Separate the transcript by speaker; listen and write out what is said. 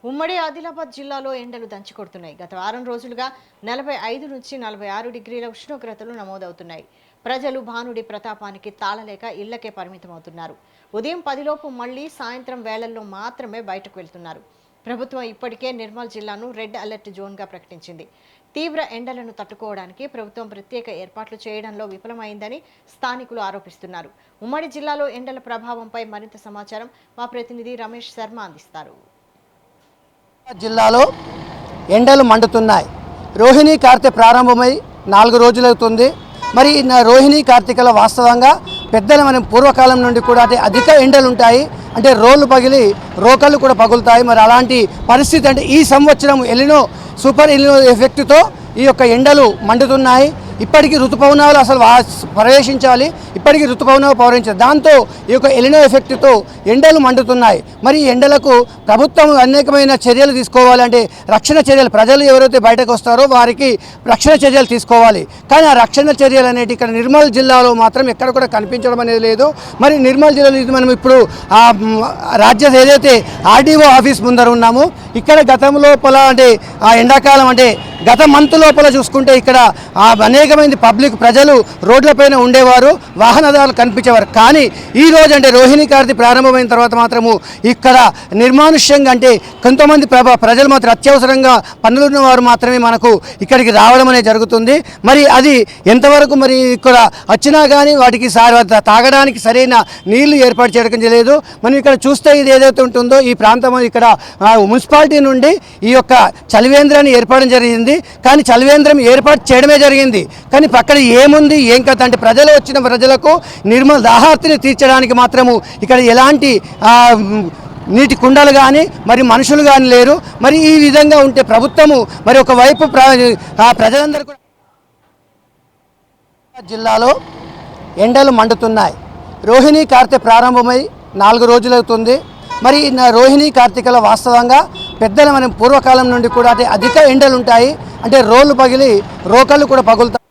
Speaker 1: ఉమ్మడి ఆదిలాబాద్ జిల్లాలో ఎండలు దంచుకొడుతున్నాయి. గత వారం రోజులుగా 45 నుంచి 46 డిగ్రీల ఉష్ణోగ్రతలు నమోదవుతున్నాయి. ప్రజలు భానుడి ప్రతాపానికి తాళలేక ఇళ్లకే పరిమితమవుతున్నారు. ఉదయం 10 లోపు మళ్లీ సాయంత్రం వేళల్లో మాత్రమే బయటకు వెళ్తున్నారు. ప్రభుత్వం ఇప్పటికే నిర్మల్ జిల్లాను రెడ్ అలర్ట్ జోన్గా ప్రకటించింది. తీవ్ర ఎండలను తట్టుకోవడానికి ప్రభుత్వం ప్రత్యేక ఏర్పాట్లు చేయడంలో విఫలమైందని స్థానికులు ఆరోపిస్తున్నారు. ఉమ్మడి జిల్లాలో ఎండల ప్రభావంపై మరింత సమాచారం మా ప్రతినిధి రమేష్ శర్మ అందిస్తారు.
Speaker 2: జిల్లాలో ఎండలు మండుతున్నాయి. రోహిణి కార్తె ప్రారంభమై 4 రోజులవుతుంది. మరి రోహిణి కార్తెకల వాస్తవంగా పెద్దలు మనం పూర్వకాలం నుండి కూడా అధిక ఎండలు ఉంటాయి. అంటే రోళ్ళు పగిలి రోకళ్ళు కూడా పగులుతాయి. మరి అలాంటి పరిస్థితి అంటే ఈ సంవత్సరం సూపర్ ఎలినో ఎఫెక్ట్తో ఈ యొక్క ఎండలు మండుతున్నాయి. ఇప్పటికీ ఋతుపవనాలు అసలు ప్రవేశించాలి, ఇప్పటికీ ఋతుపవనాలు పవరించాలి. దాంతో ఈ యొక్క ఎలినో ఎఫెక్ట్తో ఎండలు మండుతున్నాయి. మరి ఎండలకు ప్రభుత్వం అనేకమైన చర్యలు తీసుకోవాలంటే రక్షణ చర్యలు, ప్రజలు ఎవరైతే బయటకు వస్తారో వారికి రక్షణ చర్యలు తీసుకోవాలి. కానీ ఆ రక్షణ చర్యలు అనేవి ఇక్కడ నిర్మల్ జిల్లాలో మాత్రం ఎక్కడ కూడా కనిపించడం అనేది లేదు. మరి నిర్మల్ జిల్లాలో మనం ఇప్పుడు రాజ్య ఏదైతే ఆర్డీఓ ఆఫీస్ ముందర ఉన్నామో ఇక్కడ గతం లోపల అంటే ఆ ఎండాకాలం అంటే గత మంత్ లోపల చూసుకుంటే ఇక్కడ అనేకమంది పబ్లిక్ ప్రజలు రోడ్లపైన ఉండేవారు, వాహనదారులు కనిపించేవారు. కానీ ఈరోజు అంటే రోహిణి కార్తె ప్రారంభమైన తర్వాత మాత్రము ఇక్కడ నిర్మానుష్యంగా అంటే కొంతమంది ప్రజలు మాత్రం అత్యవసరంగా పనులున్న వారు మాత్రమే మనకు ఇక్కడికి రావడం అనేది జరుగుతుంది. మరి అది ఎంతవరకు మరి ఇక్కడ వచ్చినా కానీ వాటికి తాగడానికి సరైన నీళ్లు ఏర్పాటు చేయడం లేదు. మనం ఇక్కడ చూస్తే ఇది ఏదైతే ఉంటుందో ఈ ప్రాంతం ఇక్కడ మున్సిపాలిటీ నుండి ఈ యొక్క చలివేంద్రాన్ని ఏర్పాటు జరిగింది. కానీ చలివేంద్రం ఏర్పాటు చేయడమే జరిగింది. కానీ పక్కన ఏముంది ఏం కథ అంటే వచ్చిన ప్రజలకు నిర్మల దాహార్తిని తీర్చడానికి మాత్రము ఇక్కడ ఎలాంటి నీటి కుండలు కానీ మరి మనుషులు కానీ లేరు. మరి ఈ విధంగా ఉంటే ప్రభుత్వము మరి ఒకవైపు ప్రజలందరూ కూడా జిల్లాలో ఎండలు మండుతున్నాయి. రోహిణి కార్తె ప్రారంభమై 4 రోజులవుతుంది. మరి రోహిణి కార్తెకల వాస్తవంగా పెద్దలు మనం పూర్వకాలం నుండి కూడా అధిక ఎండలు ఉంటాయి. అంటే రోళ్ళు పగిలి రోకళ్ళు కూడా పగులుతాయి.